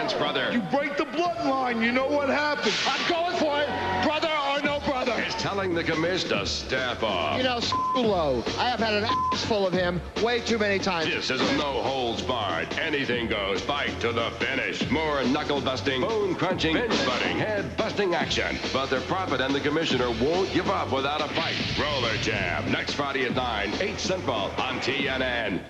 against brother. You break the bloodline, you know what happens. I'm going for it. Brother or no brother. He's telling the commish to step off. You know, Low. I have had an ass full of him way too many times. This is a no-holds-barred, anything-goes fight to the finish. More knuckle-busting, bone-crunching, bench-butting, head-busting action. But the Prophet and the Commissioner won't give up without a fight. Roller Jam, next Friday at 9, 8 Central on TNN.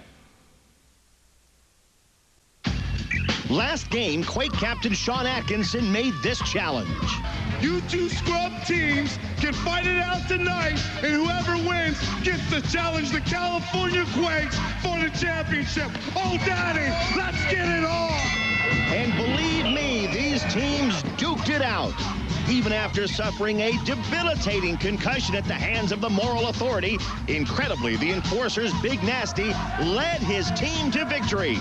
Last game, Quake captain Sean Atkinson made this challenge. You two scrub teams can fight it out tonight, and whoever wins gets to challenge the California Quakes for the championship. Oh, Daddy, let's get it on! And believe me, these teams duked it out. Even after suffering a debilitating concussion at the hands of the moral authority, incredibly, the Enforcer's Big Nasty led his team to victory.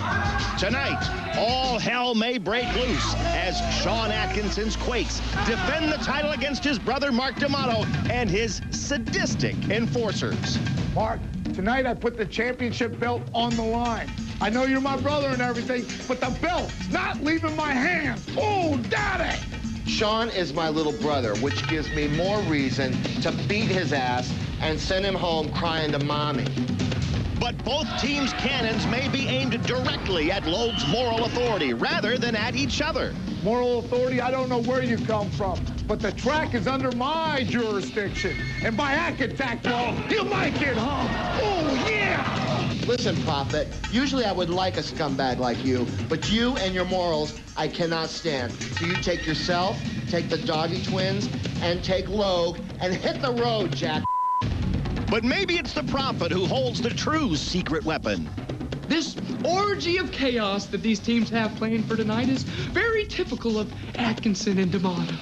Tonight, all hell may break loose as Sean Atkinson's Quakes defend the title against his brother Mark D'Amato and his sadistic Enforcers. Mark, tonight I put the championship belt on the line. I know you're my brother and everything, but the belt's not leaving my hands. Oh, Daddy! Sean is my little brother, which gives me more reason to beat his ass and send him home crying to Mommy. But both teams' cannons may be aimed directly at Loeb's moral authority rather than at each other. Moral authority, I don't know where you come from, but the track is under my jurisdiction. And by hack attack, ball, you might get hung. Oh, yeah! Listen, Prophet, usually I would like a scumbag like you, but you and your morals I cannot stand. So you take yourself, take the Doggy twins, and take Logue, and hit the road, Jack. But maybe it's the Prophet who holds the true secret weapon. This orgy of chaos that these teams have planned for tonight is very typical of Atkinson and D'Amato.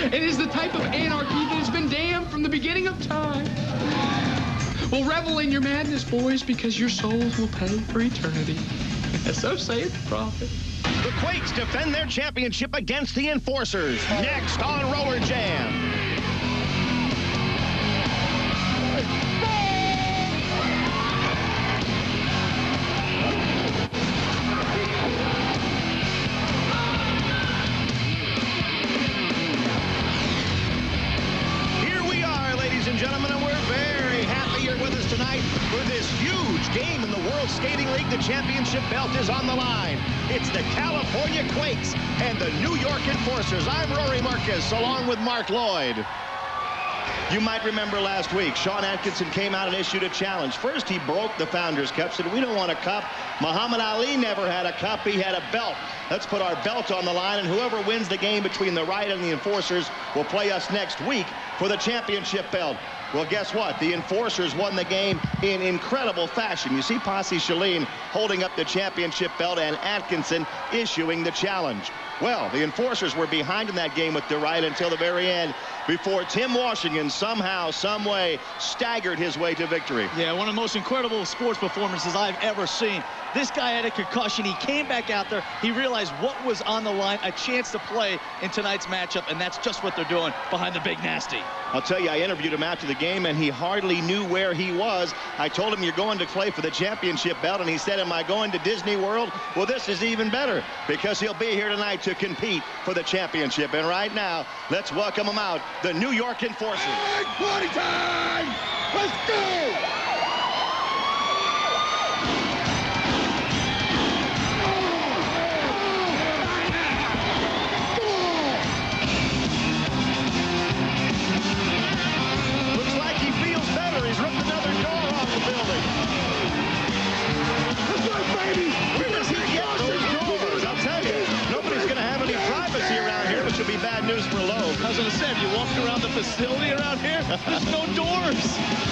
It is the type of anarchy that has been damned from the beginning of time. Well, revel in your madness, boys, because your souls will pay for eternity. So saith the Prophet. The Quakes defend their championship against the Enforcers. Next on Roller Jam. Here we are, ladies and gentlemen, and we're very happy you're with us tonight for this huge game in the World Skating League. The championship belt is on the line. It's the California Quakes and the New York Enforcers. I'm Rory Marcus, along with Mark Lloyd. You might remember last week, Sean Atkinson came out and issued a challenge. First, he broke the Founders Cup, said, we don't want a cup. Muhammad Ali never had a cup. He had a belt. Let's put our belt on the line, and whoever wins the game between the Riot and the Enforcers will play us next week for the championship belt. Well, guess what? The Enforcers won the game in incredible fashion. You see Posse Shalene holding up the championship belt and Atkinson issuing the challenge. Well, the Enforcers were behind in that game with the Riot until the very end before Tim Washington somehow, some way, staggered his way to victory. Yeah, one of the most incredible sports performances I've ever seen. This guy had a concussion. He came back out there. He realized what was on the line, a chance to play in tonight's matchup, and that's just what they're doing behind the Big Nasty. I'll tell you, I interviewed him after the game, and he hardly knew where he was. I told him, you're going to play for the championship belt, and he said, am I going to Disney World? Well, this is even better, because he'll be here tonight to compete for the championship. And right now, let's welcome him out, the New York Enforcers. Big party time! Let's go! Bad news for Lowe. I was going to say, if you walked around the facility around here, there's no doors.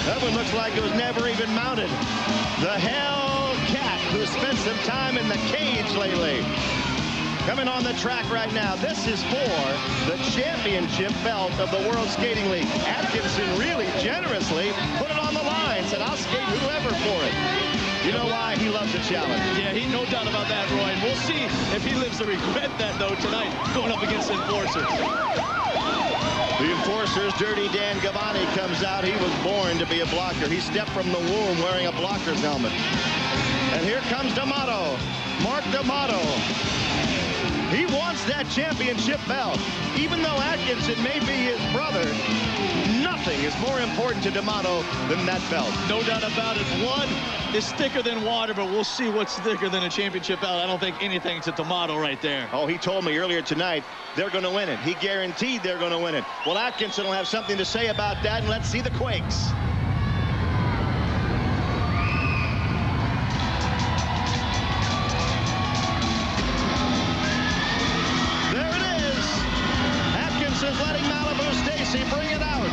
That one looks like it was never even mounted. The Hellcat, who spent some time in the cage lately. Coming on the track right now, this is for the championship belt of the World Skating League. Atkinson really generously put it on the line, said, I'll skate whoever for it. You know why? He loves a challenge. Yeah, he no doubt about that, Roy. And we'll see if he lives to regret that, though, tonight, going up against the Enforcers. The Enforcers, Dirty Dan Gavani comes out. He was born to be a blocker. He stepped from the womb wearing a blocker's helmet. And here comes D'Amato. Mark D'Amato. He wants that championship belt. Even though Atkinson may be his brother, nothing is more important to D'Amato than that belt. No doubt about it. Blood is thicker than water, but we'll see what's thicker than a championship belt. I don't think anything to D'Amato right there. Oh, he told me earlier tonight they're going to win it. He guaranteed they're going to win it. Well, Atkinson will have something to say about that, and let's see the Quakes. Letting Malibu Stacy bring it out.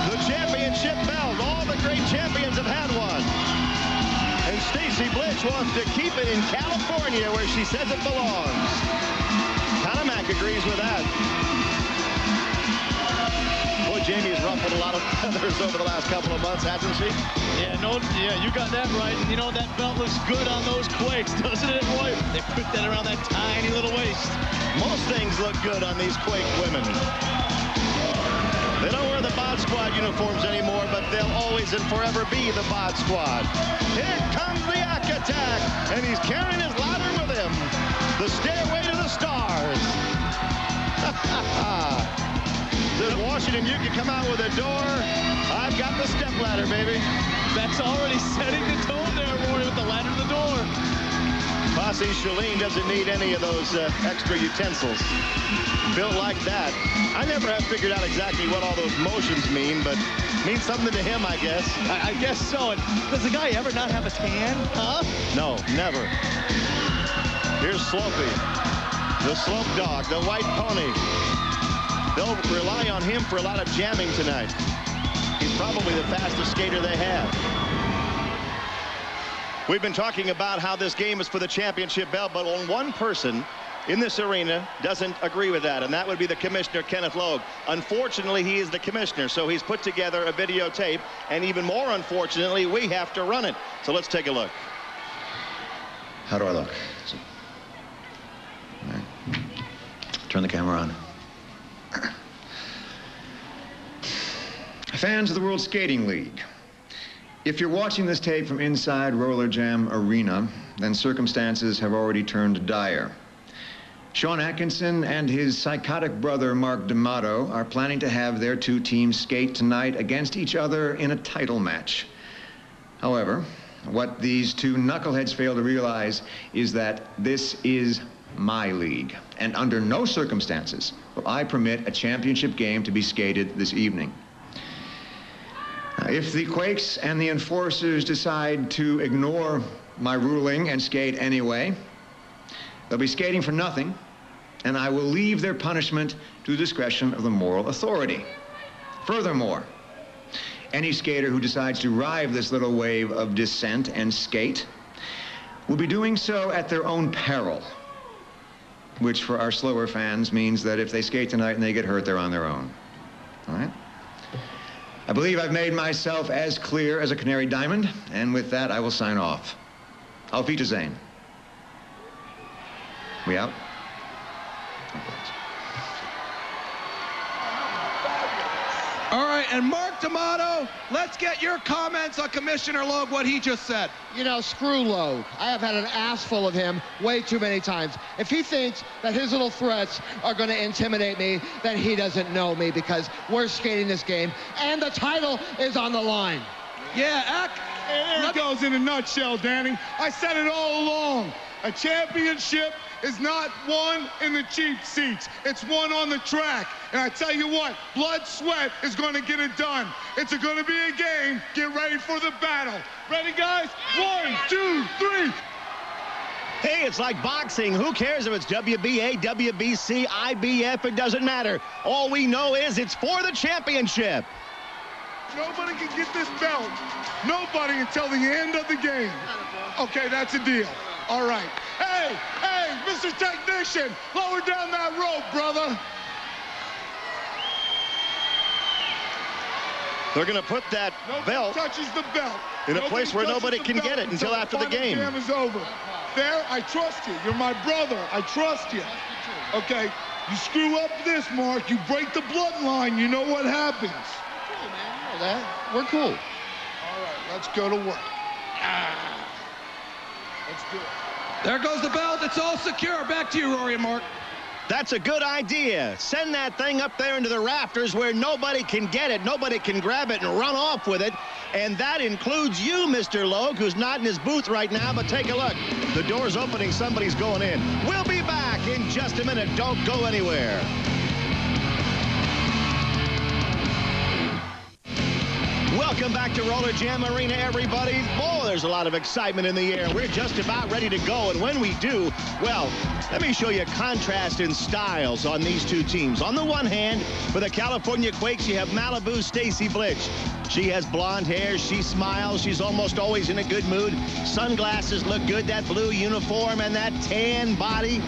The championship belt. All the great champions have had one. And Stacy Blitch wants to keep it in California where she says it belongs. Mac agrees with that. Boy, Jamie has ruffled a lot of feathers over the last couple of months, hasn't she? Yeah, you got that right. And you know, that belt looks good on those Quakes, doesn't it, boy? They put that around that tiny little waist. Most things look good on these Quake women. They don't wear the Bod Squad uniforms anymore, but they'll always and forever be the Bod Squad. Here comes the Yak Attack, and he's carrying his ladder with him. The Stairway to the Stars. Says Washington, you can come out with a door. I've got the step ladder, baby. That's already setting the tone there, Rory, with the ladder to the door. Posse Shalene doesn't need any of those extra utensils. Built like that. I never have figured out exactly what all those motions mean, but means something to him, I guess. I guess so. And does the guy ever not have a tan? Huh? No, never. Here's Slopey, the slope dog, the white pony. They'll rely on him for a lot of jamming tonight. He's probably the fastest skater they have. We've been talking about how this game is for the championship belt, but only one person in this arena doesn't agree with that, and that would be the commissioner, Kenneth Logue. Unfortunately, he is the commissioner, so he's put together a videotape, and even more unfortunately, we have to run it. So let's take a look. How do I look? All right. Turn the camera on. Fans of the World Skating League, if you're watching this tape from inside Roller Jam Arena, then circumstances have already turned dire. Sean Atkinson and his psychotic brother, Mark D'Amato, are planning to have their two teams skate tonight against each other in a title match. However, what these two knuckleheads fail to realize is that this is my league, and under no circumstances will I permit a championship game to be skated this evening. If the Quakes and the enforcers decide to ignore my ruling and skate anyway, they'll be skating for nothing, and I will leave their punishment to the discretion of the moral authority. Furthermore, any skater who decides to ride this little wave of dissent and skate will be doing so at their own peril, which for our slower fans means that if they skate tonight and they get hurt, they're on their own. All right? I believe I've made myself as clear as a canary diamond, and with that, I will sign off. Auf Wiedersehen. We out? All right, and Mark D'Amato, let's get your comments on Commissioner Logue, what he just said. You know, screw Logue. I have had an ass full of him way too many times. If he thinks that his little threats are going to intimidate me, then he doesn't know me, because we're skating this game, and the title is on the line. Yeah, there it goes in a nutshell, Danny. I said it all along. A championship is not won in the cheap seats. It's won on the track. And I tell you what, blood, sweat is going to get it done. It's going to be a game. Get ready for the battle. Ready, guys? 1, 2, 3. Hey, it's like boxing. Who cares if it's WBA, WBC, IBF? It doesn't matter. All we know is it's for the championship. Nobody can get this belt. Nobody until the end of the game. Okay, that's a deal. All right. Hey, Mr. Technician, lower down that rope, brother. They're going to put that belt touches the belt in a place where nobody can get it until after the game. The game is over. There, I trust you. You're my brother. I trust you. Okay, you screw up this, Mark. You break the bloodline. You know what happens. We're cool, man. You know that. We're cool. All right, let's go to work. Let's do it. There goes the belt. It's all secure. Back to you, Rory and Mark. That's a good idea. Send that thing up there into the rafters where nobody can get it, nobody can grab it and run off with it. And that includes you, Mr. Logue, who's not in his booth right now, but take a look. The door's opening, somebody's going in. We'll be back in just a minute. Don't go anywhere. Welcome back to Roller Jam Arena, everybody. Boy, there's a lot of excitement in the air. We're just about ready to go, and when we do, well, let me show you a contrast in styles on these two teams. On the one hand, for the California Quakes, you have Malibu's Stacy Blitch. She has blonde hair, she smiles, she's almost always in a good mood. Sunglasses look good, that blue uniform and that tan body.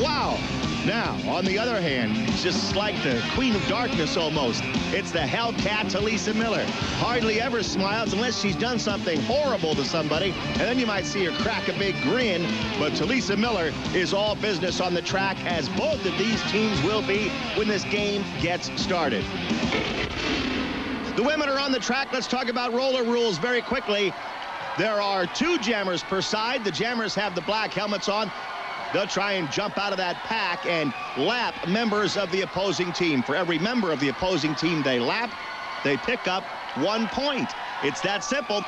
Wow. Now, on the other hand, just like the Queen of Darkness almost, it's the Hellcat Talisa Miller. Hardly ever smiles unless she's done something horrible to somebody, and then you might see her crack a big grin. But Talisa Miller is all business on the track, as both of these teams will be when this game gets started. The women are on the track. Let's talk about roller rules very quickly. There are 2 jammers per side. The jammers have the black helmets on. They'll try and jump out of that pack and lap members of the opposing team. For every member of the opposing team they lap, they pick up 1 point. It's that simple.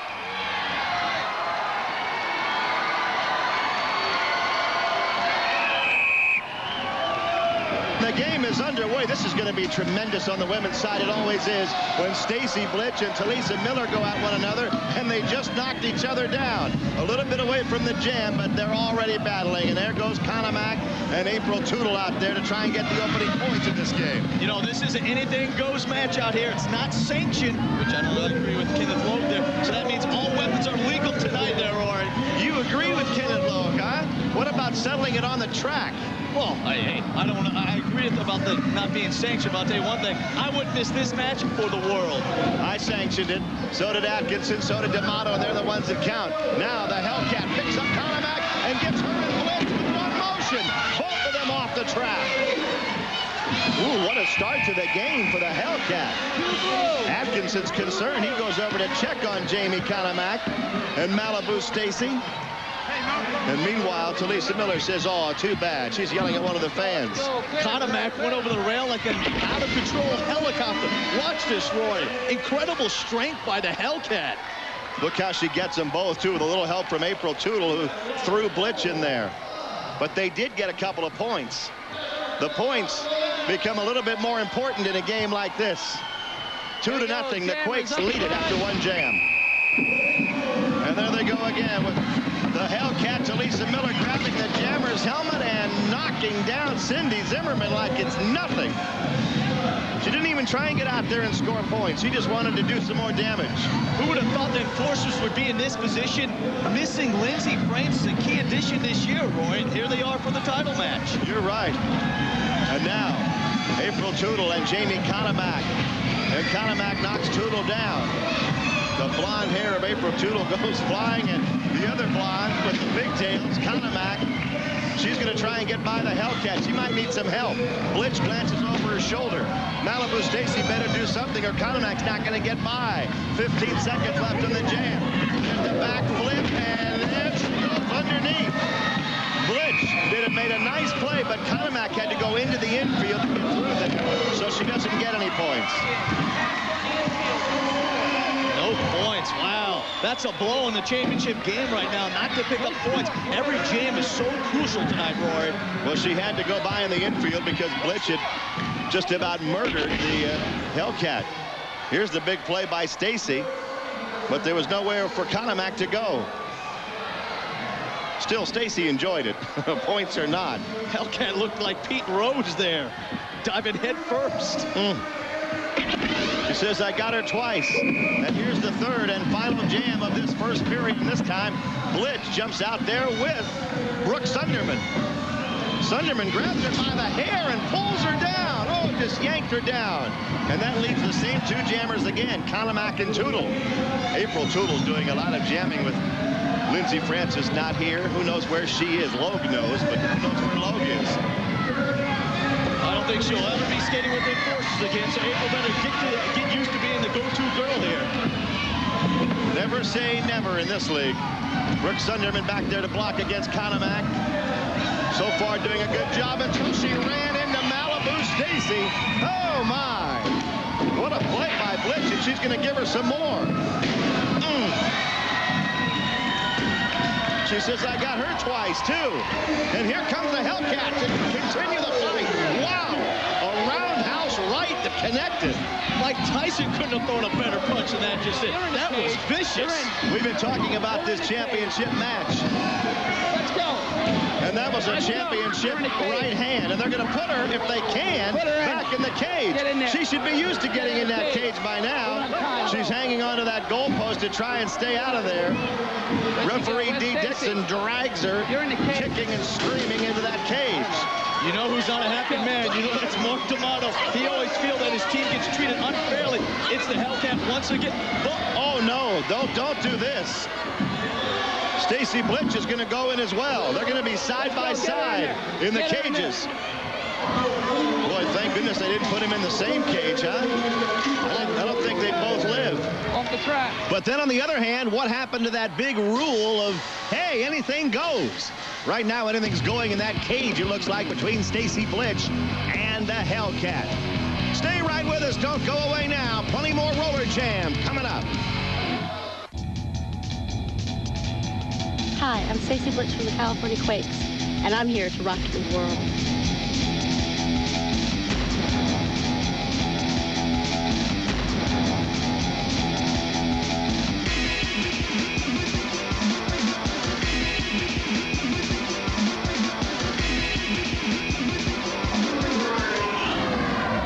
The game is underway. This is going to be tremendous on the women's side. It always is when Stacy Blitch and Talisa Miller go at one another, and they just knocked each other down. A little bit away from the jam, but they're already battling. And there goes Conomac and April Tootle out there to try and get the opening points in this game. You know, this is an anything-goes match out here. It's not sanctioned, which I don't really agree with Kenneth Logue there. So that means all weapons are legal tonight there, Rory. You agree with Kenneth Logue, huh? What about settling it on the track? Well, I agree about the not being sanctioned, but I'll tell you one thing. I wouldn't miss this match for the world. I sanctioned it. So did Atkinson. So did D'Amato, and they're the ones that count. Now the Hellcat picks up Conomac and gets her in Blitz with one motion. Both of them off the track. Ooh, what a start to the game for the Hellcat. Atkinson's concerned. He goes over to check on Jamie Conomac and Malibu Stacy. And meanwhile, Talisa Miller says, oh, too bad. She's yelling at one of the fans. Conomac went over the rail like an out-of-control helicopter. Watch this, Roy. Incredible strength by the Hellcat. Look how she gets them both, too, with a little help from April Tootle, who threw Blitch in there. But they did get a couple of points. The points become a little bit more important in a game like this. 2-0, the Quakes lead it after one jam. And there they go again with the Hellcat, Talisa Miller grabbing the jammer's helmet and knocking down Cindy Zimmerman like it's nothing. She didn't even try and get out there and score points. She just wanted to do some more damage. Who would have thought the Enforcers would be in this position? Missing Lindsey Francis, a key addition this year, Roy. And here they are for the title match. You're right. And now, April Tootle and Jamie Conomac. And Conomac knocks Tootle down. The blonde hair of April Tootle goes flying, and the other blonde with the pigtails, Conomac, she's going to try and get by the Hellcat. She might need some help. Blitch glances over her shoulder. Malibu Stacy better do something or Conomac's not going to get by. 15 seconds left in the jam. There's the back flip, and it goes underneath. Blitch made a nice play, but Conomac had to go into the infield to get through there, so she doesn't get any points. No points. Wow. That's a blow in the championship game right now, not to pick up points. Every jam is so crucial tonight, Rory. Well, she had to go by in the infield because Blitch had just about murdered the Hellcat. Here's the big play by Stacy, but there was nowhere for Conomac to go. Still, Stacy enjoyed it. Points or not. Hellcat looked like Pete Rose there, diving head first. She says, I got her twice. And here's the third and final jam of this first period. And this time, Blitch jumps out there with Brooke Sunderman. Sunderman grabs her by the hair and pulls her down. Oh, just yanked her down. And that leaves the same 2 jammers again, Conomac and Tootle. April Tootle's doing a lot of jamming with Lindsey Francis not here. Who knows where she is? Logue knows, but who knows where Logue is? I don't think she'll ever be skating with the Enforcers again, so April better get used to being the go-to girl here. Never say never in this league. Brooke Sunderman back there to block against Konomak. So far doing a good job until she ran into Malibu Stacy. Oh my. What a play by Blitch, and she's going to give her some more. She says, I got her twice too. And here comes the Hellcats to continue the fight. Wow. A roundhouse right that connected. Mike Tyson couldn't have thrown a better punch than that just did. That was vicious. We've been talking about this championship match. Let's go. And that was a championship right hand. And they're going to put her, if they can, back in the cage. She should be used to getting in that cage by now. She's hanging onto that goalpost to try and stay out of there. Referee Dee Dixon drags her, kicking and screaming into that cage. You know who's not a happy man? You know that's Mark D'Amato. He always feels that his team gets treated unfairly. It's the Hellcat once again. Oh no, don't do this. Stacy Blitch is going to go in as well. They're going to be side by side in the cages. Boy, thank goodness they didn't put him in the same cage, huh? I don't think they both live. Off the track. But then on the other hand, what happened to that big rule of, hey, anything goes? Right now, anything's going in that cage, it looks like, between Stacy Blitch and the Hellcat. Stay right with us. Don't go away now. Plenty more Roller Jam coming up. Hi, I'm Stacy Blitch from the California Quakes, and I'm here to rock your world.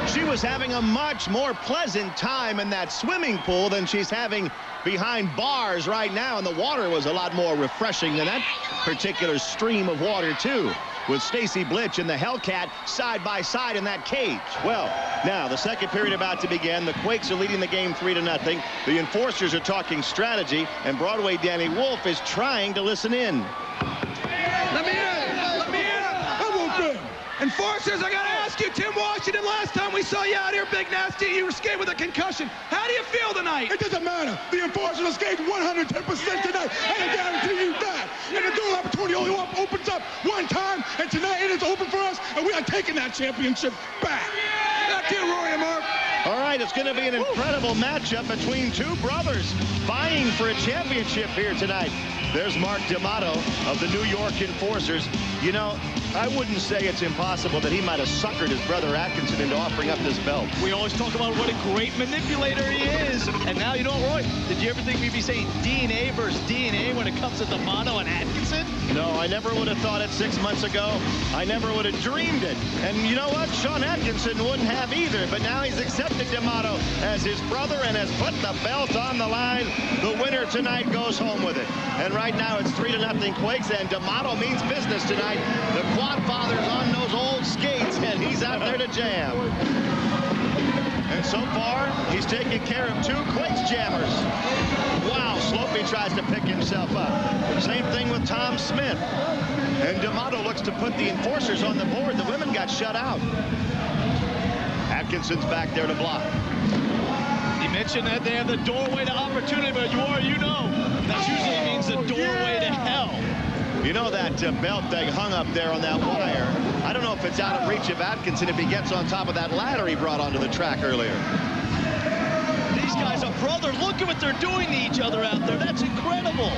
She was having a much more pleasant time in that swimming pool than she's having behind bars right now, and the water was a lot more refreshing than that particular stream of water too, with Stacy Blitch and the Hellcat side by side in that cage. Well, now the second period about to begin. The Quakes are leading the game 3-0. The Enforcers are talking strategy, and Broadway Danny Wolf is trying to listen in. Let me in! Let me in! I won't be. Enforcers, I got to ask you, Tim Washington, last time we saw you out here, Big Nasty, you were skating with a concussion. How do you feel tonight? It doesn't matter. The Enforcers are skating 110% tonight. I can guarantee you that. And the dual opportunity only opens up one time, and tonight it is open for us, and we are taking that championship back. Back to you, Rory and Mark. All right, it's going to be an incredible matchup between two brothers vying for a championship here tonight. There's Mark D'Amato of the New York Enforcers. You know, I wouldn't say it's impossible that he might have suckered his brother Atkinson into offering up this belt. We always talk about what a great manipulator he is. And now, you know what, Roy? Did you ever think we'd be saying DNA versus DNA when it comes to D'Amato and Atkinson? No, I never would have thought it 6 months ago. I never would have dreamed it. And you know what? Sean Atkinson wouldn't have either. But now he's accepted D'Amato as his brother and has put the belt on the line. The winner tonight goes home with it. And right now it's 3-0 Quakes, and D'Amato means business tonight. The Quad Father's on those old skates, and he's out there to jam. And so far, he's taking care of two Quakes jammers. Wow, Slopey tries to pick himself up. Same thing with Tom Smith. And D'Amato looks to put the Enforcers on the board. The women got shut out. Atkinson's back there to block. You mentioned that they have the doorway to opportunity, but you know, that usually means the doorway to hell. You know that belt they hung up there on that wire. I don't know if it's out of reach of Atkinson if he gets on top of that ladder he brought onto the track earlier. These guys are brothers. Look at what they're doing to each other out there. That's incredible.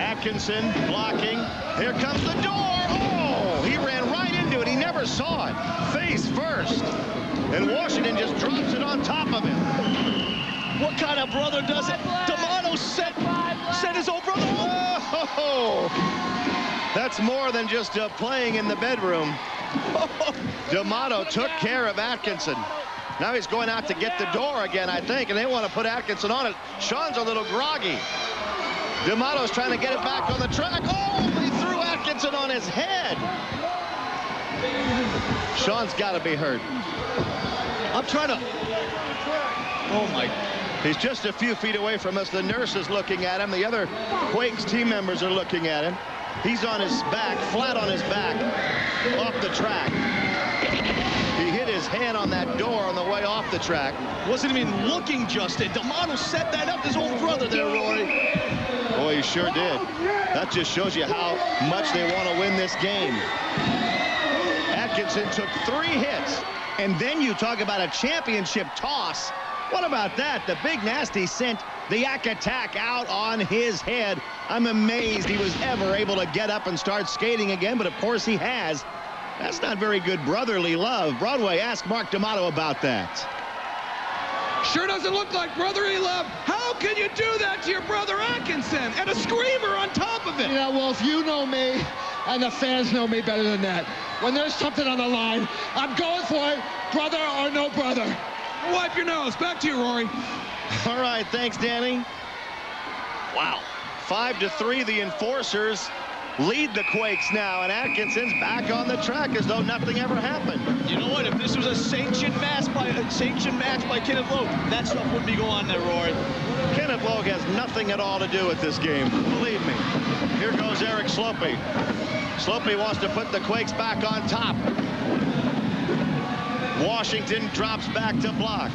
Atkinson blocking. Here comes the door. Oh, he ran right into it. He never saw it. Face first. And Washington just drops it on top of him. What kind of brother does it? D'Amato set his own brother up. Oh, that's more than just playing in the bedroom. D'Amato took care of Atkinson. Now he's going out to get the door again, I think, and they want to put Atkinson on it. Sean's a little groggy. D'Amato's trying to get it back on the track. Oh, he threw Atkinson on his head. Sean's got to be hurt. I'm trying to... Oh, my... He's just a few feet away from us. The nurse is looking at him. The other Quakes team members are looking at him. He's on his back, flat on his back, off the track. He hit his his head on that door on the way off the track. Wasn't even looking just it. D'Amato set that up, his old brother there, Rory. Boy, he sure did. That just shows you how much they want to win this game. Atkinson took 3 hits. And then you talk about a championship toss. What about that? The Big Nasty sent the Yak Attack out on his head. I'm amazed he was ever able to get up and start skating again, but of course he has. That's not very good brotherly love. Broadway, ask Mark D'Amato about that. Sure doesn't look like brotherly love. How can you do that to your brother Atkinson? And a screamer on top of it. Yeah, Wolf, you know me, and the fans know me better than that. When there's something on the line, I'm going for it, brother or no brother. Wipe your nose. Back to you, Rory. All right, thanks, Danny. Wow. 5-3, the Enforcers lead the Quakes now, and Atkinson's back on the track as though nothing ever happened. You know what? If this was a sanctioned match by Kenneth Logue, that stuff wouldn't be going on there, Rory. Kenneth Logue has nothing at all to do with this game. Believe me. Here goes Eric Slopey. Slopey wants to put the Quakes back on top. Washington drops back to block.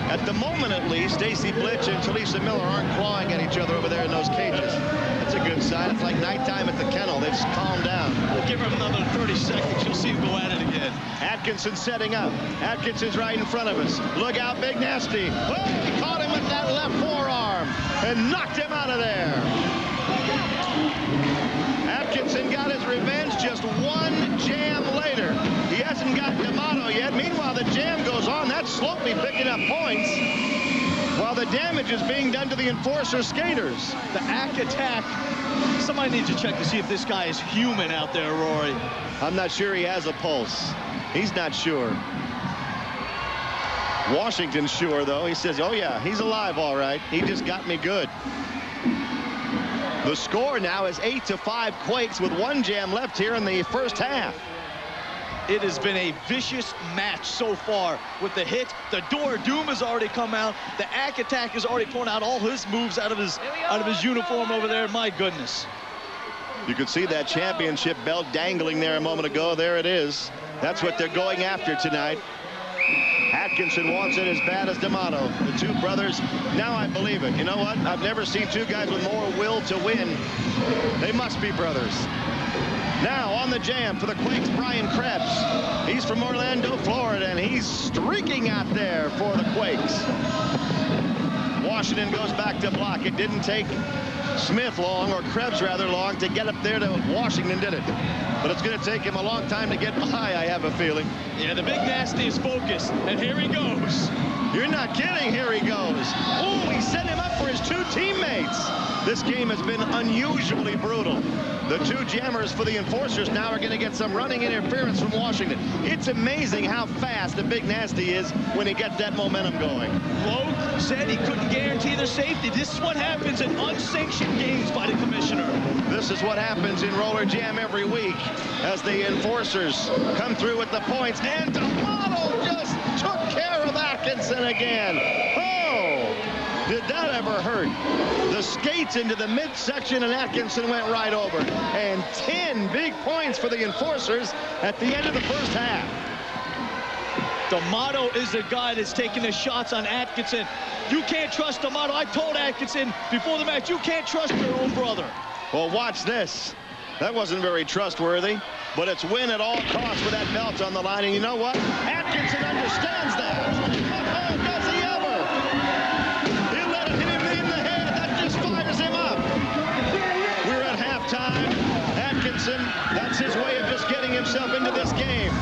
At the moment, at least, Stacy Blitch and Talisa Miller aren't clawing at each other over there in those cages. That's a good sign. It's like nighttime at the kennel. They've just calmed down. We'll give him another 30 seconds. You'll see him go at it again. Atkinson setting up. Atkinson's right in front of us. Look out, Big Nasty. Oh, he caught him with that left forearm and knocked him out of there. Atkinson got his revenge just one jam later. He hasn't got D'Amato yet. Meanwhile, the jam goes on. That's Slopey picking up points while the damage is being done to the Enforcer skaters. The Yak Attack. Somebody needs to check to see if this guy is human out there, Rory. I'm not sure he has a pulse. He's not sure. Washington's sure, though. He says, oh, yeah, he's alive, all right. He just got me good. The score now is 8-5 Quakes with one jam left here in the first half. It has been a vicious match so far with the hit. The door of doom has already come out. The Yak Attack has already pulled out all his moves out of his uniform over there. My goodness. You could see that championship belt dangling there a moment ago. There it is. That's what they're going after tonight. Atkinson wants it as bad as D'Amato. The two brothers, now I believe it. You know what? I've never seen two guys with more will to win. They must be brothers. Now on the jam for the Quakes, Brian Krebs. He's from Orlando, Florida, and he's streaking out there for the Quakes. Washington goes back to block. It didn't take Smith long, or Krebs rather long, to get up there to Washington, did it? But it's going to take him a long time to get by, I have a feeling. Yeah, the Big Nasty is focused, and here he goes. You're not kidding, here he goes. Oh, he set him up for his two teammates. This game has been unusually brutal. The two jammers for the Enforcers now are going to get some running interference from Washington. It's amazing how fast the Big Nasty is when he gets that momentum going. Logue said he couldn't guarantee their safety. This is what happens in unsanctioned games by the commissioner. This is what happens in Roller Jam every week as the Enforcers come through with the points. And D'Amato just took care of Atkinson again. Oh, did that ever hurt? The skates into the midsection, and Atkinson went right over. And 10 big points for the Enforcers at the end of the first half. D'Amato is the guy that's taking the shots on Atkinson. You can't trust D'Amato. I told Atkinson before the match, you can't trust your own brother. Well, watch this. That wasn't very trustworthy, but it's win at all costs with that belt on the line. And you know what? Atkinson understands that. Oh, does he ever? He let it hit him in the head. That just fires him up. We're at halftime. Atkinson, that's his way of just getting himself into this game.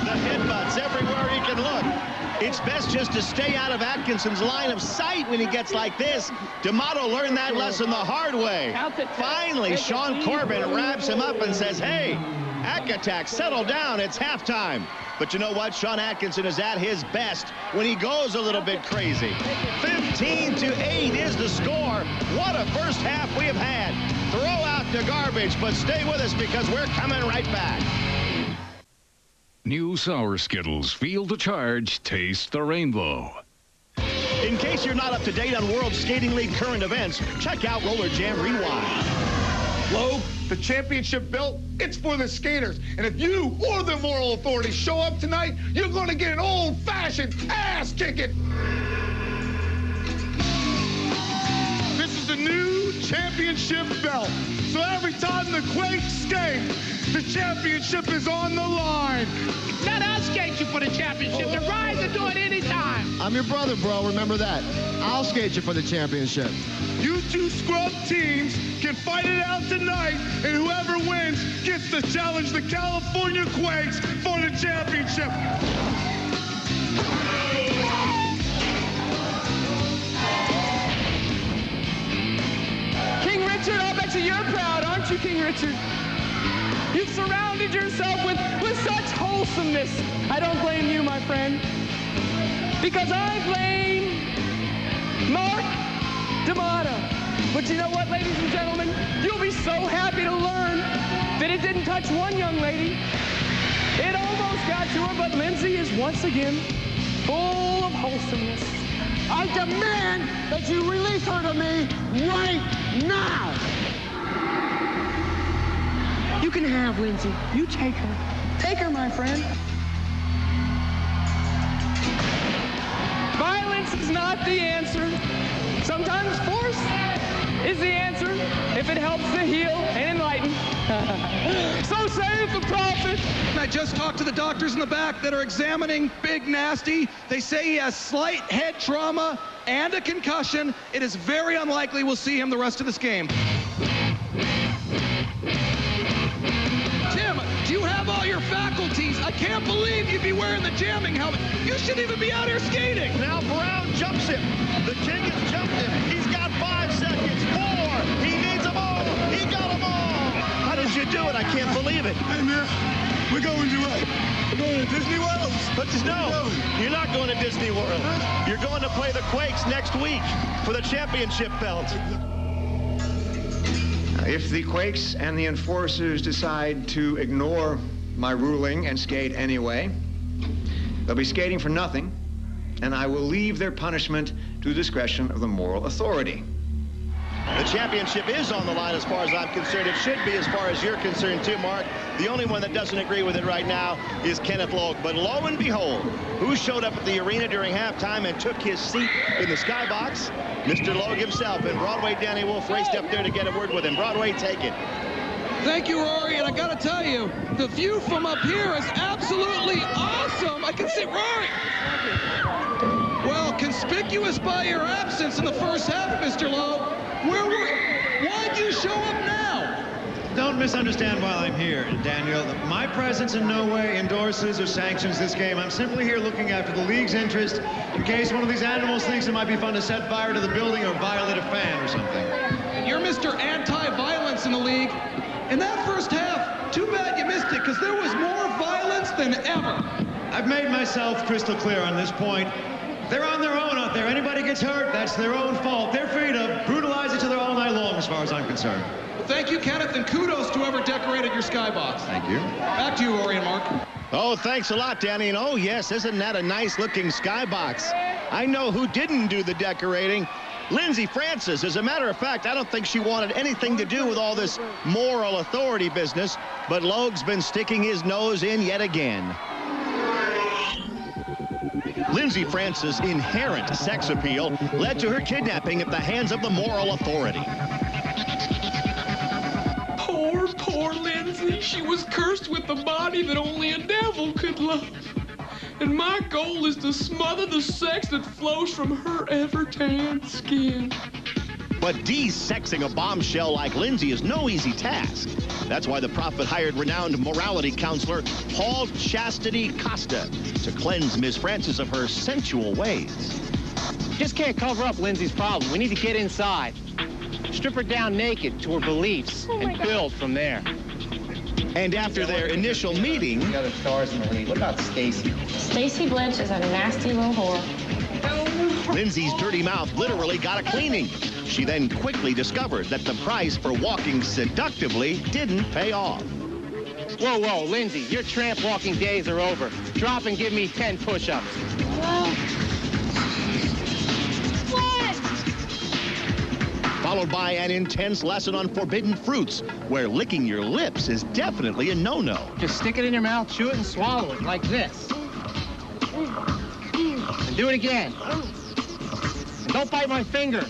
The headbutts everywhere he can look. It's best just to stay out of Atkinson's line of sight when he gets like this. D'Amato learned that lesson the hard way. Finally, Sean Corbin wraps him up and says, hey, Yak Attack, settle down. It's halftime. But you know what? Sean Atkinson is at his best when he goes a little bit crazy. 15-8 is the score. What a first half we have had. Throw out the garbage, but stay with us because we're coming right back. New Sour Skittles. Feel the charge. Taste the rainbow. In case you're not up to date on World Skating League current events, check out Roller Jam Rewind. Logue, The championship belt, it's for the skaters. And if you or the moral authority show up tonight, you're going to get an old-fashioned ass-kicking. This is the new championship belt. So every time the Quakes skate, the championship is on the line. Not I'll skate you for the championship. The Rise will do it anytime. I'm your brother, bro. Remember that. I'll skate you for the championship. You two scrub teams can fight it out tonight, and whoever wins gets to challenge the California Quakes for the championship. King Richard, I'll bet you're proud, aren't you, King Richard? You've surrounded yourself with such wholesomeness. I don't blame you, my friend, because I blame Mark D'Amato. But you know what, ladies and gentlemen? You'll be so happy to learn that it didn't touch one young lady. It almost got to her, but Lindsay is once again full of wholesomeness. I demand that you release her to me right now. You can have Lindsay. You take her. Take her, my friend. Violence is not the answer. Sometimes force is the answer if it helps to heal and enlighten. So saith the prophet. I just talked to the doctors in the back that are examining Big Nasty. They say he has slight head trauma and a concussion. It is very unlikely we'll see him the rest of this game. Tim, do you have all your faculties? I can't believe you'd be wearing the jamming helmet. You shouldn't even be out here skating. Now Brown jumps him. The King has jumped him. He's got 5 seconds. 4. He needs them all. He got them all. How did you do it? I can't believe it. Hey, man, we're going to what? We're going to Disney World? But no, you're not going to Disney World. You're going to play the Quakes next week for the championship belt. If the Quakes and the enforcers decide to ignore my ruling and skate anyway, they'll be skating for nothing, and I will leave their punishment to the discretion of the moral authority. The championship is on the line as far as I'm concerned. It should be as far as you're concerned too, Mark. The only one that doesn't agree with it right now is Kenneth Logue. But lo and behold, who showed up at the arena during halftime and took his seat in the skybox? Mr. Logue himself. And Broadway Danny Wolf raced up there to get a word with him. Broadway, take it. Thank you, Rory, and I gotta tell you, the view from up here is absolutely awesome. I can see Rory. Well, conspicuous by your absence in the first half, Mr. Lowe. Why'd you show up now? Don't misunderstand while I'm here, Daniel. My presence in no way endorses or sanctions this game. I'm simply here looking after the league's interest in case one of these animals thinks it might be fun to set fire to the building or violate a fan or something. You're Mr. Anti-Violence in the league. In that first half, too bad you missed it, because there was more violence than ever. I've made myself crystal clear on this point. They're on their own out there. Anybody gets hurt, that's their own fault. They're free to brutalize each other all night long, as far as I'm concerned. Well, thank you, Kenneth, and kudos to whoever decorated your skybox. Thank you. Back to you, Rory and Mark. Oh, thanks a lot, Danny. And oh, yes, isn't that a nice-looking skybox? I know who didn't do the decorating. Lindsay Francis. As a matter of fact, I don't think she wanted anything to do with all this moral authority business, but Logue's been sticking his nose in yet again. Lindsay Francis' inherent sex appeal led to her kidnapping at the hands of the moral authority. Poor Lindsay. She was cursed with the body that only a devil could love. And my goal is to smother the sex that flows from her ever-tanned skin. But de-sexing a bombshell like Lindsay is no easy task. That's why the prophet hired renowned morality counselor Paul Chastity Costa to cleanse Miss Francis of her sensual ways. Just can't cover up Lindsay's problem. We need to get inside. Strip her down naked to her beliefs and build from there. And after their initial meeting... The other stars in the league. What about Stacy? Stacy Blanche is a nasty little whore. Lindsay's dirty mouth literally got a cleaning. She then quickly discovered that the price for walking seductively didn't pay off. Whoa, whoa, Lindsay, your tramp walking days are over. Drop and give me 10 push-ups. What? followed by an intense lesson on forbidden fruits, where licking your lips is definitely a no-no. Just stick it in your mouth, chew it, and swallow it like this. And do it again. And don't bite my finger.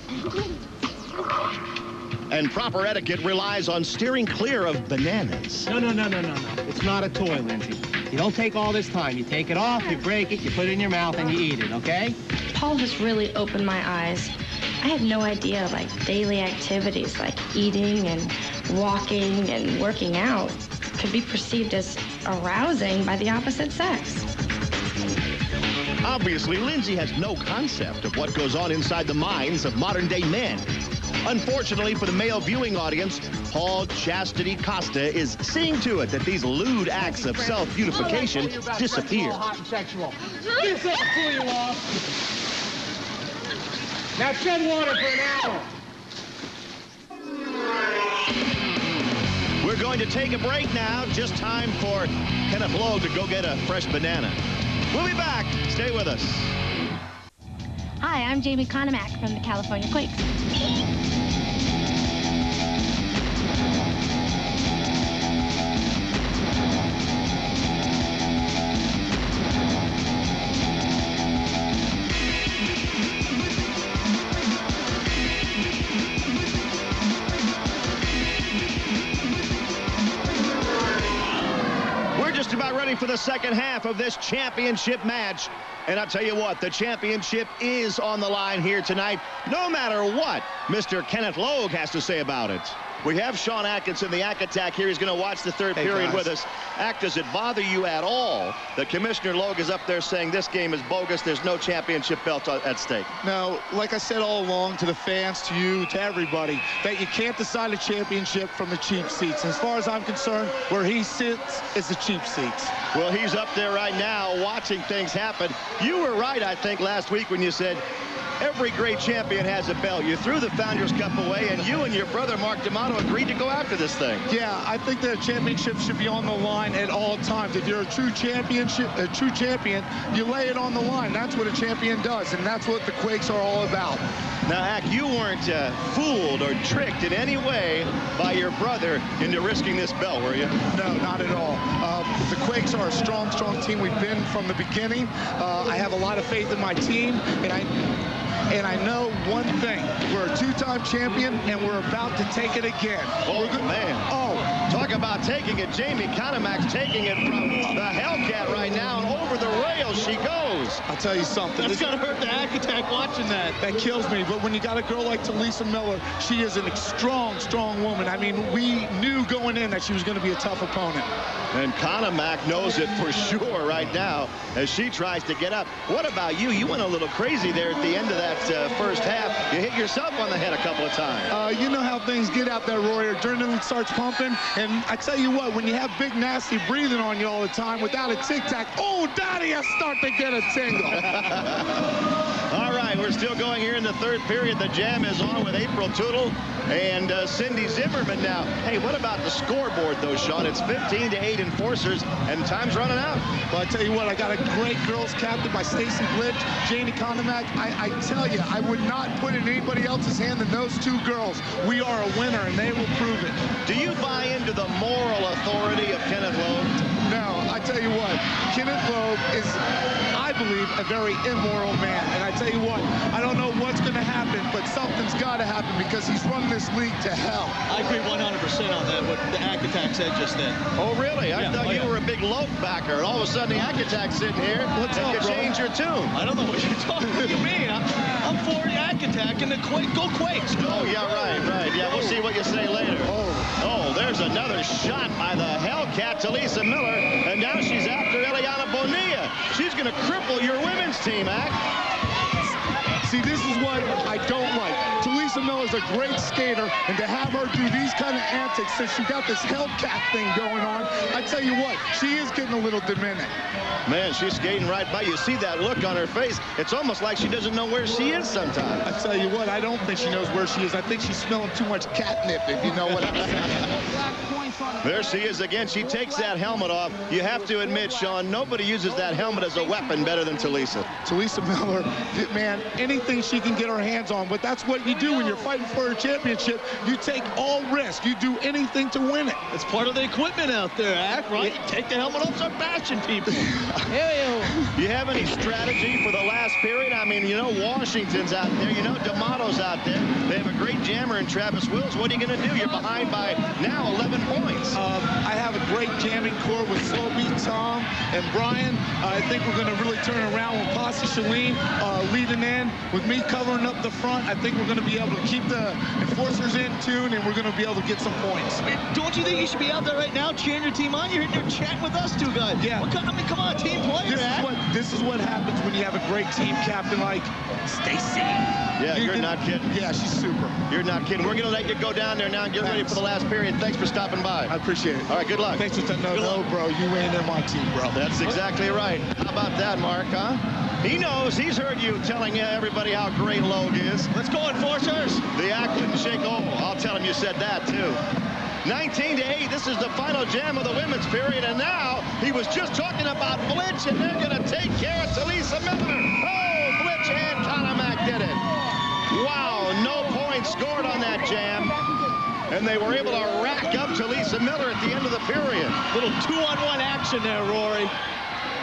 And proper etiquette relies on steering clear of bananas. No. It's not a toy, Lindsay. You don't take all this time. You take it off, you break it, you put it in your mouth, and you eat it, okay? Paul has really opened my eyes. I had no idea, like, daily activities like eating and walking and working out could be perceived as arousing by the opposite sex. Obviously, Lindsay has no concept of what goes on inside the minds of modern-day men. Unfortunately for the male viewing audience, Paul Chastity Costa is seeing to it that these lewd acts of self-beautification disappear. This will cool you off. Now tread water for an hour. We're going to take a break now. Just time for Kenneth Logue to go get a fresh banana. We'll be back. Stay with us. Hi, I'm Jamie Conomack from the California Quakes. About ready for the second half of this championship match. And I'll tell you what, the championship is on the line here tonight, no matter what Mr. Kenneth Logue has to say about it. We have Sean Atkinson, the Ack Attack, here. He's going to watch the third period with us. Ack, does it bother you at all that Commissioner Logue is up there saying this game is bogus, there's no championship belt at stake? No, like I said all along to the fans, to you, to everybody, that you can't decide a championship from the cheap seats. As far as I'm concerned, where he sits is the cheap seats. Well, he's up there right now watching things happen. You were right, I think, last week when you said every great champion has a belt. You threw the Founders Cup away, and you and your brother, Mark D'Amato, agreed to go after this thing. Yeah, I think that a championship should be on the line at all times. If you're a true champion, you lay it on the line. That's what a champion does, and that's what the Quakes are all about. Now, Ack, you weren't fooled or tricked in any way by your brother into risking this belt, were you? No, not at all. The Quakes are a strong team. We've been from the beginning. I have a lot of faith in my team, and I know one thing. We're a two-time champion, and we're about to take it again. Oh, man. Oh. Talk about taking it. Jamie Conomack's taking it from the Hellcat right now, and over the rails she goes. I'll tell you something. That's going to hurt the Ack Attack watching that. That kills me. But when you got a girl like Talisa Miller, she is a strong woman. I mean, we knew going in that she was going to be a tough opponent. And Conomack knows it for sure right now as she tries to get up. What about you? You went a little crazy there at the end of that first half. You hit yourself on the head a couple of times. You know how things get out there, Roy. Adrenaline starts pumping. And I tell you what, when you have Big Nasty breathing on you all the time without a tic-tac, oh, Daddy, I start to get a tingle. All right, we're still going here in the third period. The jam is on with April Tootle and Cindy Zimmerman now. Hey, what about the scoreboard, though, Sean? It's 15-8 enforcers, and time's running out. Well, I tell you what, I got a great girls captain by Stacy Blitch, Janie Conomack. I tell you, I would not put in anybody else's hand than those two girls. We are a winner, and they will prove it. Do you buy into the moral authority of Kenneth Logue? No, I tell you what, Kenneth Logue is, I believe, a very immoral man. And I tell you what, I don't know what's going to happen, but something's got to happen because he's run this league to hell. I agree 100% on that, what the Ack Attack said just then. Oh, really? I thought you were a big Logue backer, and all of a sudden the Ack Attack's sitting here. What's up, you change your tune. I don't know what you're talking about. What do you mean? I'm for the Ack Attack and the Go Quakes. Oh, yeah, right. Yeah, we'll see what you say later. Oh, there's another shot by the Hellcat, Talisa Miller, and now she's after Eliana Bonilla. She's going to cripple your women's team, Ack. See, this is what I don't like. Talisa Miller's a great skater, and to have her do these kind of antics since she got this Hellcat thing going on, I tell you what, she is getting a little demented. Man, she's skating right by you. See that look on her face? It's almost like she doesn't know where she is sometimes. I tell you what, I don't think she knows where she is. I think she's smelling too much catnip, if you know what I'm saying. There she is again. She takes that helmet off. You have to admit, Sean, nobody uses that helmet as a weapon better than Talisa. Talisa Miller, man, anything she can get her hands on, but that's what you do when you're fighting for a championship, you take all risk. You do anything to win it. It's part of the equipment out there, right? You take the helmet off, start bashing people. You have any strategy for the last period? I mean, you know, Washington's out there. You know, D'Amato's out there. They have a great jammer in Travis Wills. What are you going to do? You're behind by now 11 points. I have a great jamming core with Sloby, Tom, and Brian. I think we're going to really turn around with Posse Shalene leading in. With me covering up the front, I think we're going to be able to keep the enforcers in tune, and we're going to be able to get some points. Don't you think you should be out there right now cheering your team on? You're chatting with us two guys. Yeah. I mean, come on, team player. This is what happens when you have a great team captain like Stacy. Yeah, you're not kidding. Yeah, she's super. You're not kidding. We're going to let you go down there now and get ready for the last period. Thanks for stopping by. I appreciate it. All right, good luck. Thanks for no, bro. You ain't in my team, bro. That's exactly right. How about that, Mark, huh? He knows. He's heard you telling everybody how great Logue is. Let's go, enforcers. The act wouldn't shake. Oh, I'll tell him you said that, too. 19-8. This is the final jam of the women's period, and now he was just talking about Blitch, and they're going to take care of Talisa Miller. Oh, Blitch and Conomac did it. Wow, no points scored on that jam, and they were able to rack up Talisa Miller at the end of the period. Little 2-on-1 action there, Rory.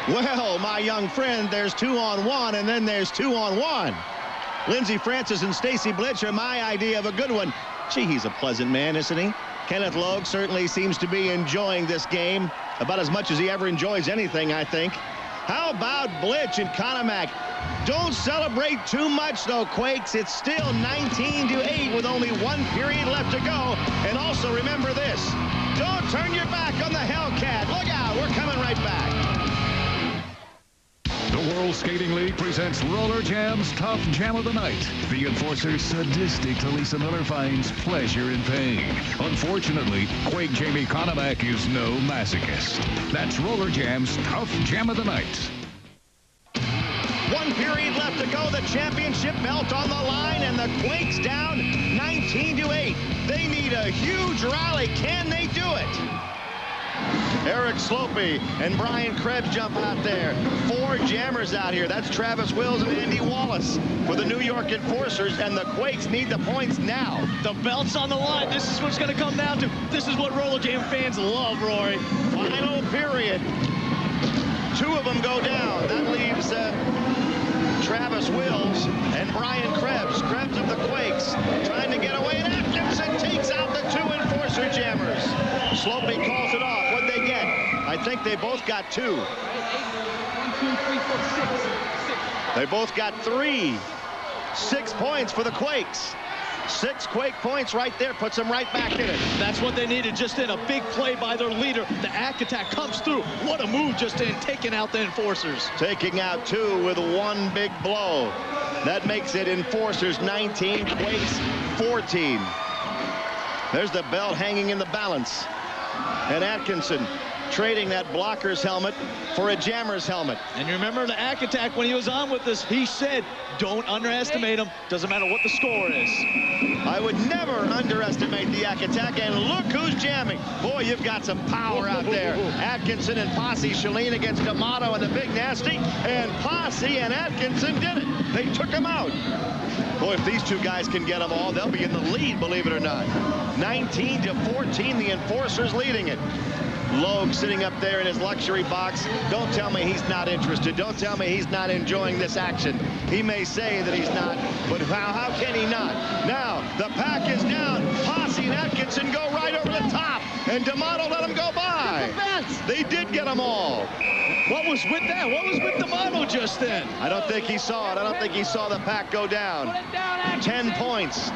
Well, my young friend, there's 2-on-1, and then there's 2-on-1. Lindsey Francis and Stacy Blitch are my idea of a good one. Gee, he's a pleasant man, isn't he? Kenneth Logue certainly seems to be enjoying this game about as much as he ever enjoys anything, I think. How about Blitch and Conomac? Don't celebrate too much, though, Quakes. It's still 19-8 with only 1 period left to go. And also remember this. Don't turn your back on the Hellcat. Look out. We're coming right back. The World Skating League presents Roller Jam's Tough Jam of the Night. The enforcer's sadistic Talisa Miller finds pleasure in pain. Unfortunately, Quake Jamie Conomac is no masochist. That's Roller Jam's Tough Jam of the Night. 1 period left to go. The championship belt on the line, and the Quakes down 19-8. They need a huge rally. Can they do it? Eric Slopey and Brian Krebs jump out there. 4 jammers out here. That's Travis Wills and Andy Wallace for the New York Enforcers, and the Quakes need the points now. The belt's on the line. This is what's going to come down to. This is what Roller Jam fans love, Rory. Final period. 2 of them go down. That leaves Travis Wills and Brian Krebs. Krebs of the Quakes trying to get away, and Atkinson takes out the 2 Enforcer jammers. Slopey calls it off. What'd they get? I think they both got 2. 1, 2, 3, 4, 6. They both got 3. 6 points for the Quakes. 6 Quake points right there, puts them right back in it. That's what they needed, just in a big play by their leader. The Ack Attack comes through. What a move just in, taking out the Enforcers. Taking out 2 with 1 big blow. That makes it Enforcers 19, Quakes 14. There's the belt hanging in the balance. And Atkinson trading that blocker's helmet for a jammer's helmet. And you remember the Ack Attack when he was on with us, he said, don't underestimate him. Doesn't matter what the score is. I would never underestimate the Ack Attack, and look who's jamming. Boy, you've got some power out there. Atkinson and Posse Shalene against D'Amato and the Big Nasty, and Posse and Atkinson did it. They took him out. Boy, if these 2 guys can get them all, they'll be in the lead, believe it or not. 19-14, the Enforcers leading it. Logue sitting up there in his luxury box. Don't tell me he's not interested. Don't tell me he's not enjoying this action. He may say that he's not, but how can he not? Now, the pack is down. Posse and Atkinson go right over the top, and D'Amato let him go by. They did get them all. What was with that? What was with D'Amato just then? I don't think he saw it. I don't think he saw the pack go down. 10 points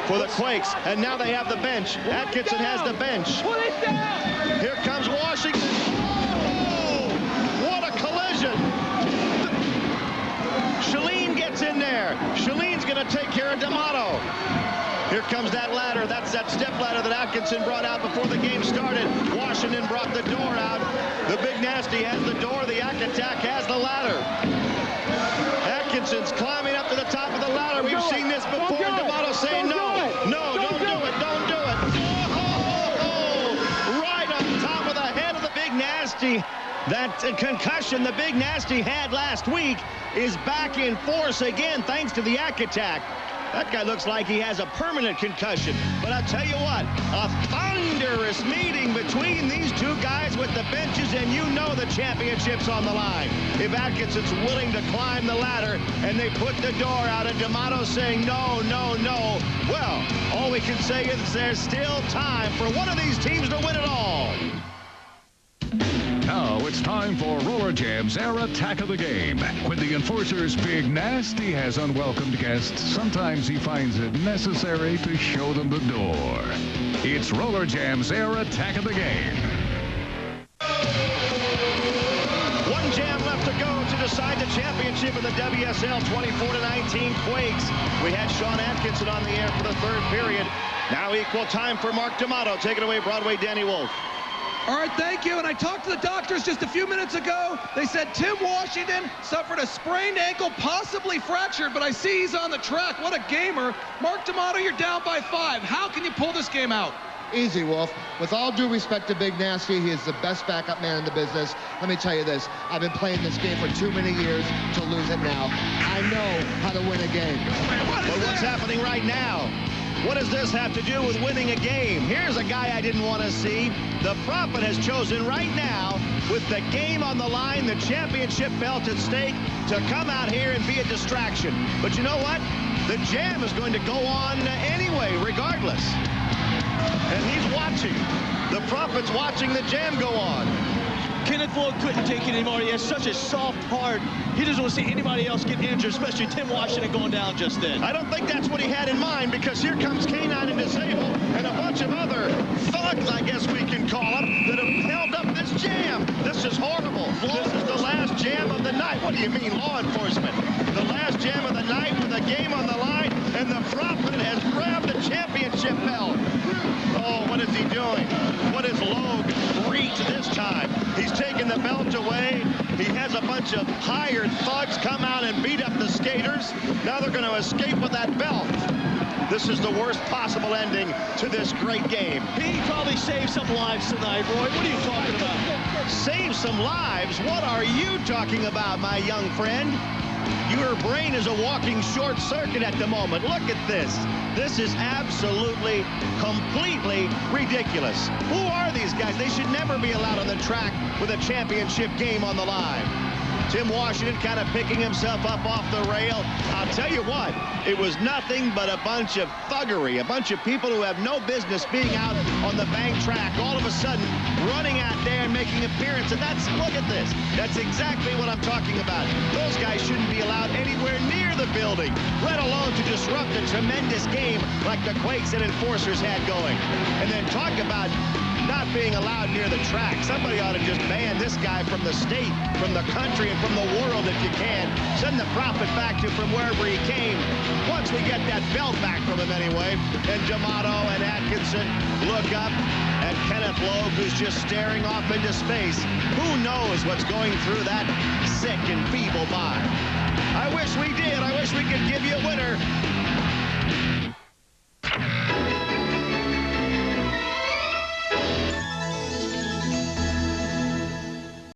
for the Quakes, and now they have the bench. Atkinson has the bench. Put it down. Here comes Washington. Oh, what a collision. Shalene gets in there. Shalene's going to take care of D'Amato. Here comes that ladder. That's that step ladder that Atkinson brought out before the game started. Washington brought the door out. The Big Nasty has the door. The Ack Attack has the ladder. Atkinson's climbing up to the top of the ladder. We've seen this before. D'Amato saying no. No, don't do it. Don't do it. Oh, right on top of the head of the Big Nasty. That concussion the Big Nasty had last week is back in force again thanks to the Ack Attack. That guy looks like he has a permanent concussion. But I'll tell you what, a thunderous meeting between these two guys with the benches, and you know the championship's on the line. If Atkinson's willing to climb the ladder and they put the door out and D'Amato saying no, no, no, well, all we can say is there's still time for one of these teams to win it all. Now it's time for Roller Jam's Air Attack of the Game. When the Enforcer's Big Nasty has unwelcomed guests, sometimes he finds it necessary to show them the door. It's Roller Jam's Air Attack of the Game. One jam left to go to decide the championship of the WSL, 24-19 Quakes. We had Sean Atkinson on the air for the third period. Now equal time for Mark D'Amato. Take it away, Broadway, Danny Wolf. All right, thank you. And I talked to the doctors just a few minutes ago. They said Tim Washington suffered a sprained ankle, possibly fractured, but I see he's on the track. What a gamer. Mark D'Amato, you're down by 5. How can you pull this game out? Easy, Wolf. With all due respect to Big Nasty, he is the best backup man in the business. Let me tell you this. I've been playing this game for too many years to lose it now. I know how to win a game. But what's happening right now? What does this have to do with winning a game? Here's a guy I didn't want to see. The Prophet has chosen right now, with the game on the line, the championship belt at stake, to come out here and be a distraction. But you know what? The jam is going to go on anyway, regardless. And he's watching. The Prophet's watching the jam go on. Kenneth Lowe couldn't take it anymore. He has such a soft heart. He doesn't want to see anybody else get injured, especially Tim Washington going down just then. I don't think that's what he had in mind, because here comes K9 and Disabled and a bunch of other thugs, I guess we can call them, that have held up this jam. This is horrible. This is the last jam of the night. What do you mean, law enforcement? The last jam of the night with a game on the line, and the Prophet has grabbed the championship belt. Oh, what is he doing? What is Logue reached this time? He's taken the belt away. He has a bunch of hired thugs come out and beat up the skaters. Now they're going to escape with that belt. This is the worst possible ending to this great game. He probably saved some lives tonight, Roy. What are you talking about? Save some lives? What are you talking about, my young friend? Your brain is a walking short circuit at the moment. Look at this. This is absolutely, completely ridiculous. Who are these guys? They should never be allowed on the track with a championship game on the line. Tim Washington kind of picking himself up off the rail. I'll tell you what, it was nothing but a bunch of thuggery, a bunch of people who have no business being out on the bank track, all of a sudden running out there and making an appearance. And that's, look at this. That's exactly what I'm talking about. Those guys shouldn't be allowed anywhere near the building, let alone to disrupt a tremendous game like the Quakes and Enforcers had going. And then talk about not being allowed near the track. Somebody ought to just ban this guy from the state, from the country, and from the world if you can. Send the Prophet back to from wherever he came. Once we get that belt back from him anyway. And D'Amato and Atkinson look up at Kenneth Logue, who's just staring off into space. Who knows what's going through that sick and feeble mind? I wish we did. I wish we could give you a winner.